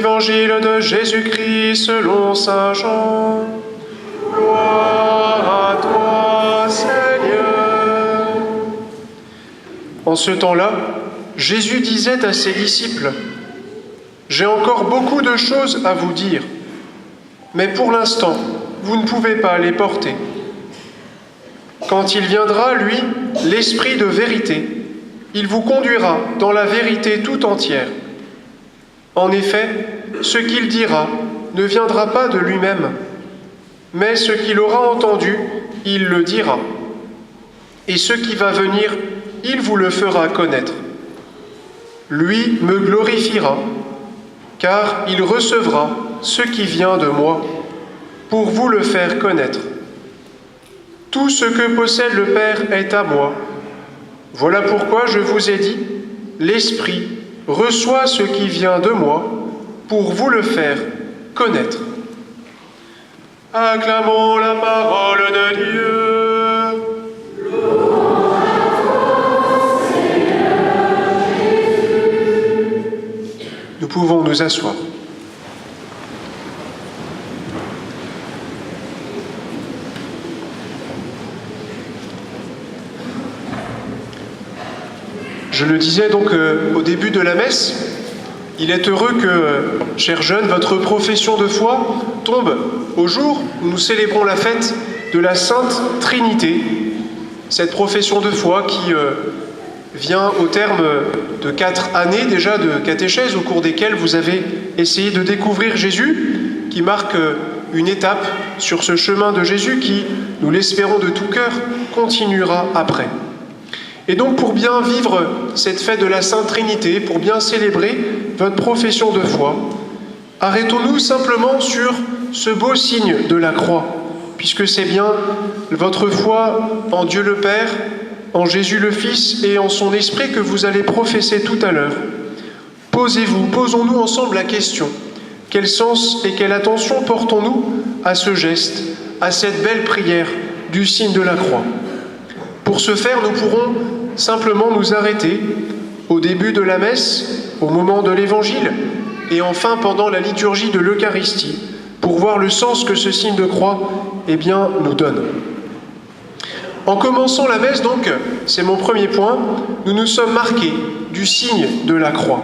Évangile de Jésus-Christ selon saint Jean. Gloire à toi, Seigneur. En ce temps-là, Jésus disait à ses disciples : « J'ai encore beaucoup de choses à vous dire, mais pour l'instant, vous ne pouvez pas les porter. Quand il viendra, lui, l'Esprit de vérité, il vous conduira dans la vérité tout entière. En effet, ce qu'il dira ne viendra pas de lui-même, mais ce qu'il aura entendu, il le dira. Et ce qui va venir, il vous le fera connaître. Lui me glorifiera, car il recevra ce qui vient de moi, pour vous le faire connaître. Tout ce que possède le Père est à moi. Voilà pourquoi je vous ai dit, l'Esprit reçoit ce qui vient de moi, pour vous le faire connaître. » Acclamons la parole de Dieu. Nous pouvons nous asseoir. Je le disais donc au début de la messe, il est heureux que, chers jeunes, votre profession de foi tombe au jour où nous célébrons la fête de la Sainte Trinité, cette profession de foi qui vient au terme de 4 années déjà de catéchèse au cours desquelles vous avez essayé de découvrir Jésus, qui marque une étape sur ce chemin de Jésus qui, nous l'espérons de tout cœur, continuera après. Et donc pour bien vivre cette fête de la Sainte Trinité, pour bien célébrer votre profession de foi, arrêtons-nous simplement sur ce beau signe de la croix, puisque c'est bien votre foi en Dieu le Père, en Jésus le Fils et en son Esprit que vous allez professer tout à l'heure. Posons-nous ensemble la question. Quel sens et quelle attention portons-nous à ce geste, à cette belle prière du signe de la croix ? Pour ce faire, nous pourrons simplement nous arrêter au début de la messe, au moment de l'Évangile, et enfin pendant la liturgie de l'Eucharistie, pour voir le sens que ce signe de croix nous donne. En commençant la messe, donc, c'est mon premier point, nous nous sommes marqués du signe de la croix.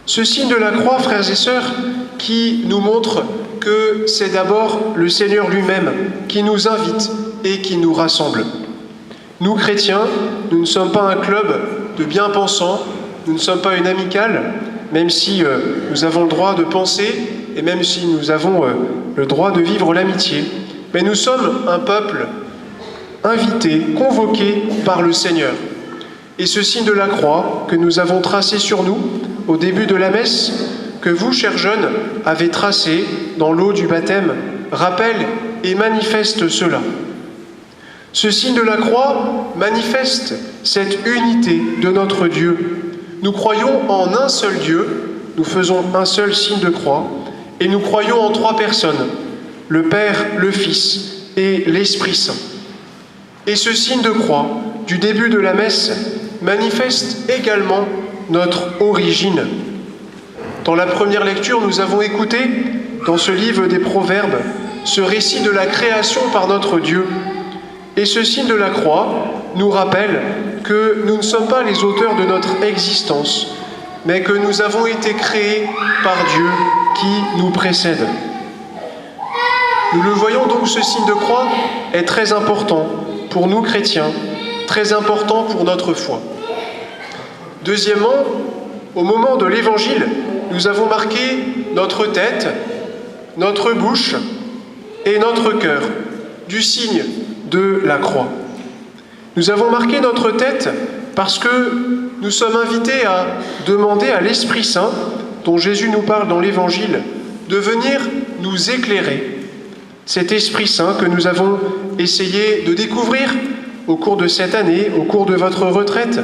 Ce signe de la croix, frères et sœurs, qui nous montre que c'est d'abord le Seigneur lui-même qui nous invite et qui nous rassemble. Nous, chrétiens, nous ne sommes pas un club de bien-pensants, nous ne sommes pas une amicale, même si nous avons le droit de penser et même si nous avons le droit de vivre l'amitié. Mais nous sommes un peuple invité, convoqué par le Seigneur. Et ce signe de la croix que nous avons tracé sur nous au début de la messe, que vous, chers jeunes, avez tracé dans l'eau du baptême, rappelle et manifeste cela. Ce signe de la croix manifeste cette unité de notre Dieu. Nous croyons en un seul Dieu, nous faisons un seul signe de croix, et nous croyons en 3 personnes, le Père, le Fils et l'Esprit Saint. Et ce signe de croix, du début de la messe, manifeste également notre origine. Dans la première lecture, nous avons écouté, dans ce livre des Proverbes, ce récit de la création par notre Dieu. Et ce signe de la croix nous rappelle que nous ne sommes pas les auteurs de notre existence, mais que nous avons été créés par Dieu qui nous précède. Nous le voyons donc, ce signe de croix est très important pour nous chrétiens, très important pour notre foi. Deuxièmement, au moment de l'Évangile, nous avons marqué notre tête, notre bouche et notre cœur du signe de la croix. Nous avons marqué notre tête parce que nous sommes invités à demander à l'Esprit Saint, dont Jésus nous parle dans l'Évangile, de venir nous éclairer. Cet Esprit Saint que nous avons essayé de découvrir au cours de cette année, au cours de votre retraite,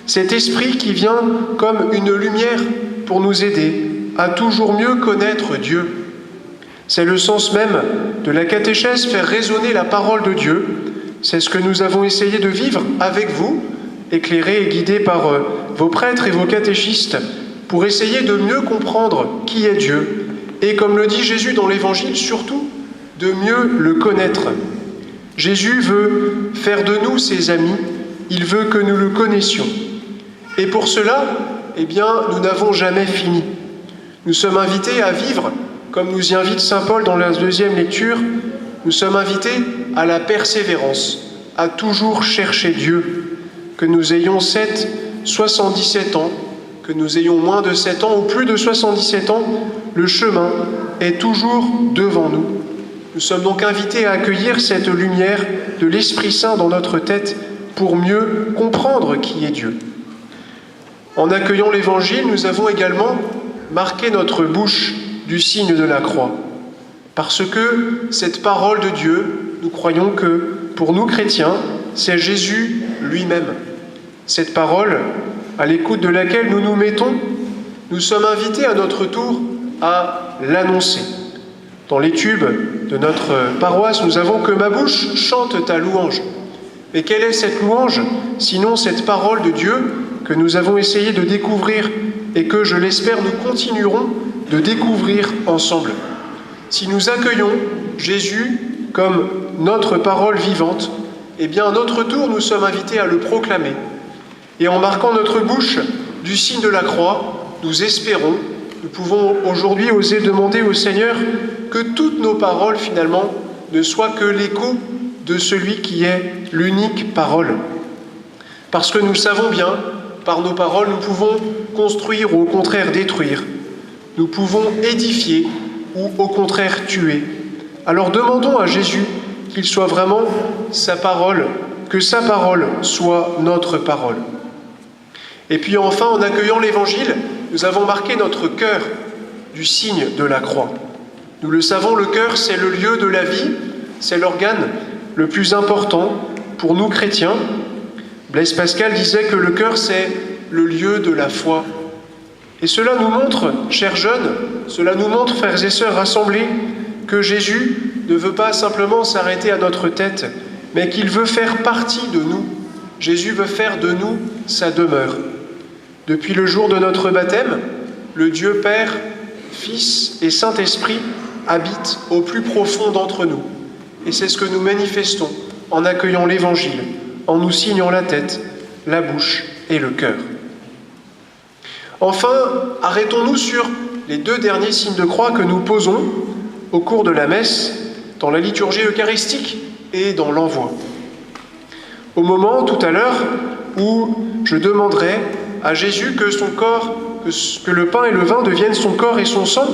cet Esprit qui vient comme une lumière pour nous aider à toujours mieux connaître Dieu. C'est le sens même de la catéchèse, faire résonner la parole de Dieu. C'est ce que nous avons essayé de vivre avec vous, éclairés et guidés par vos prêtres et vos catéchistes pour essayer de mieux comprendre qui est Dieu, et comme le dit Jésus dans l'Évangile, surtout de mieux le connaître. Jésus veut faire de nous ses amis, il veut que nous le connaissions. Et pour cela, nous n'avons jamais fini. Nous sommes invités à vivre, comme nous y invite saint Paul dans la deuxième lecture, nous sommes invités à la persévérance, à toujours chercher Dieu, que nous ayons 77 ans, que nous ayons moins de 7 ans ou plus de 77 ans, le chemin est toujours devant nous. Nous sommes donc invités à accueillir cette lumière de l'Esprit Saint dans notre tête pour mieux comprendre qui est Dieu. En accueillant l'Évangile, nous avons également marqué notre bouche du signe de la croix. Parce que cette parole de Dieu, nous croyons que pour nous chrétiens, c'est Jésus lui-même. Cette parole, à l'écoute de laquelle nous nous mettons, nous sommes invités à notre tour à l'annoncer. Dans les tubes de notre paroisse, nous avons « Que ma bouche chante ta louange ». Mais quelle est cette louange, sinon cette parole de Dieu que nous avons essayé de découvrir et que, je l'espère, nous continuerons de découvrir ensemble. Si nous accueillons Jésus comme notre parole vivante, à notre tour, nous sommes invités à le proclamer. Et en marquant notre bouche du signe de la croix, nous espérons, nous pouvons aujourd'hui oser demander au Seigneur que toutes nos paroles, finalement, ne soient que l'écho de celui qui est l'unique parole. Parce que nous savons bien, par nos paroles, nous pouvons construire ou au contraire détruire. Nous pouvons édifier ou au contraire tuer. Alors demandons à Jésus qu'il soit vraiment sa parole, que sa parole soit notre parole. Et puis enfin, en accueillant l'Évangile, nous avons marqué notre cœur du signe de la croix. Nous le savons, le cœur, c'est le lieu de la vie, c'est l'organe le plus important pour nous chrétiens. Blaise Pascal disait que le cœur, c'est le lieu de la foi. Et cela nous montre, chers jeunes, cela nous montre, frères et sœurs rassemblés, que Jésus ne veut pas simplement s'arrêter à notre tête, mais qu'il veut faire partie de nous. Jésus veut faire de nous sa demeure. Depuis le jour de notre baptême, le Dieu Père, Fils et Saint-Esprit habitent au plus profond d'entre nous. Et c'est ce que nous manifestons en accueillant l'Évangile, en nous signant la tête, la bouche et le cœur. Enfin, arrêtons-nous sur les 2 derniers signes de croix que nous posons au cours de la messe, dans la liturgie eucharistique et dans l'envoi. Au moment, tout à l'heure, où je demanderai à Jésus que son corps, que le pain et le vin deviennent son corps et son sang,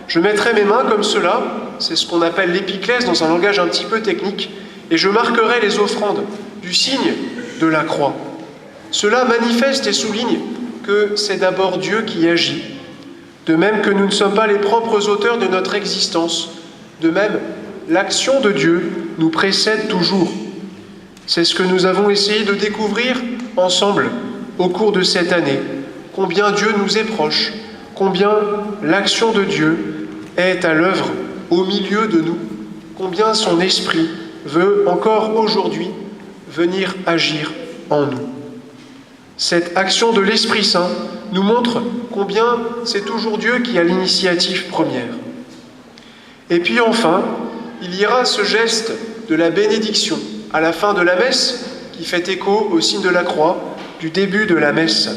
je mettrai mes mains comme cela, c'est ce qu'on appelle l'épiclèse dans un langage un petit peu technique, et je marquerai les offrandes du signe de la croix. Cela manifeste et souligne que c'est d'abord Dieu qui agit, de même que nous ne sommes pas les propres auteurs de notre existence, de même, l'action de Dieu nous précède toujours. C'est ce que nous avons essayé de découvrir ensemble au cours de cette année, combien Dieu nous est proche, combien l'action de Dieu est à l'œuvre au milieu de nous, combien son esprit veut encore aujourd'hui venir agir en nous. Cette action de l'Esprit Saint nous montre combien c'est toujours Dieu qui a l'initiative première. Et puis enfin, il y aura ce geste de la bénédiction à la fin de la messe qui fait écho au signe de la croix du début de la messe.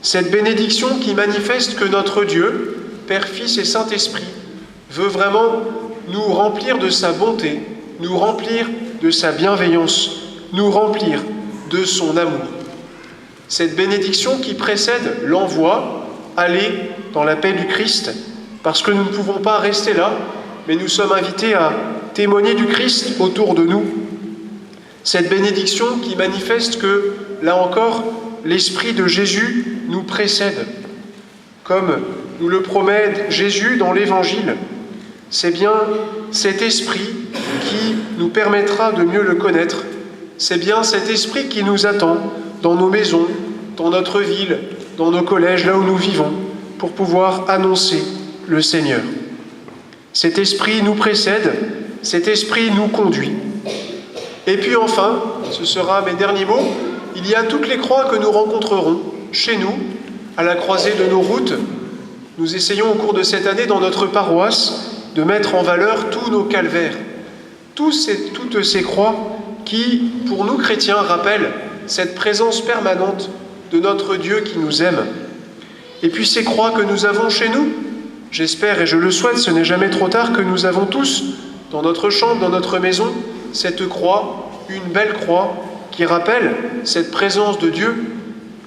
Cette bénédiction qui manifeste que notre Dieu, Père, Fils et Saint-Esprit, veut vraiment nous remplir de sa bonté, nous remplir de sa bienveillance, nous remplir de son amour. Cette bénédiction qui précède l'envoi, aller dans la paix du Christ, parce que nous ne pouvons pas rester là, mais nous sommes invités à témoigner du Christ autour de nous. Cette bénédiction qui manifeste que, là encore, l'Esprit de Jésus nous précède. Comme nous le promet Jésus dans l'Évangile, c'est bien cet Esprit qui nous permettra de mieux le connaître. C'est bien cet Esprit qui nous attend dans nos maisons, dans notre ville, dans nos collèges, là où nous vivons, pour pouvoir annoncer le Seigneur. Cet Esprit nous précède, cet Esprit nous conduit. Et puis enfin, ce sera mes derniers mots, il y a toutes les croix que nous rencontrerons chez nous, à la croisée de nos routes, nous essayons au cours de cette année dans notre paroisse de mettre en valeur tous nos calvaires, toutes ces croix qui, pour nous chrétiens, rappellent cette présence permanente de notre Dieu qui nous aime. Et puis ces croix que nous avons chez nous, j'espère et je le souhaite, ce n'est jamais trop tard, que nous avons tous, dans notre chambre, dans notre maison, cette croix, une belle croix, qui rappelle cette présence de Dieu.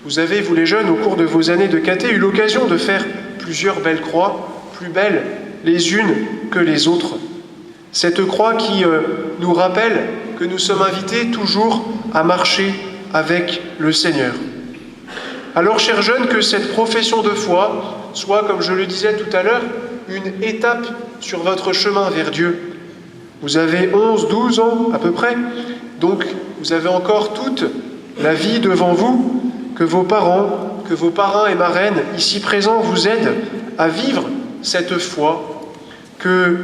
Vous avez, vous les jeunes, au cours de vos années de caté, eu l'occasion de faire plusieurs belles croix, plus belles les unes que les autres. Cette croix qui nous rappelle que nous sommes invités toujours à marcher avec le Seigneur. Alors, chers jeunes, que cette profession de foi soit, comme je le disais tout à l'heure, une étape sur votre chemin vers Dieu. Vous avez 11, 12 ans à peu près, donc vous avez encore toute la vie devant vous, que vos parents, que vos parrains et marraines ici présents vous aident à vivre cette foi, que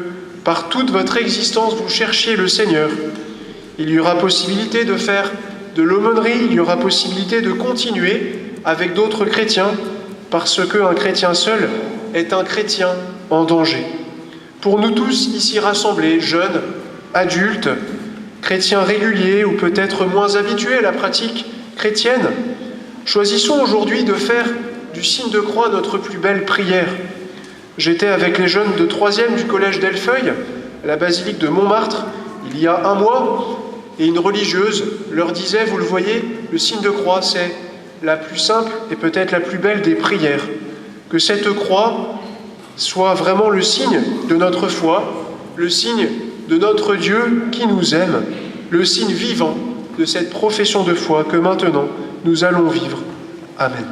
par toute votre existence vous cherchiez le Seigneur. Il y aura possibilité de faire de l'aumônerie, il y aura possibilité de continuer avec d'autres chrétiens, parce qu'un chrétien seul est un chrétien en danger. Pour nous tous ici rassemblés, jeunes, adultes, chrétiens réguliers ou peut-être moins habitués à la pratique chrétienne, choisissons aujourd'hui de faire du signe de croix notre plus belle prière. J'étais avec les jeunes de 3e du collège d'Ellefeuille, à la basilique de Montmartre, il y a un mois, et une religieuse leur disait, vous le voyez, le signe de croix, c'est la plus simple et peut-être la plus belle des prières. Que cette croix soit vraiment le signe de notre foi, le signe de notre Dieu qui nous aime, le signe vivant de cette profession de foi que maintenant nous allons vivre. Amen.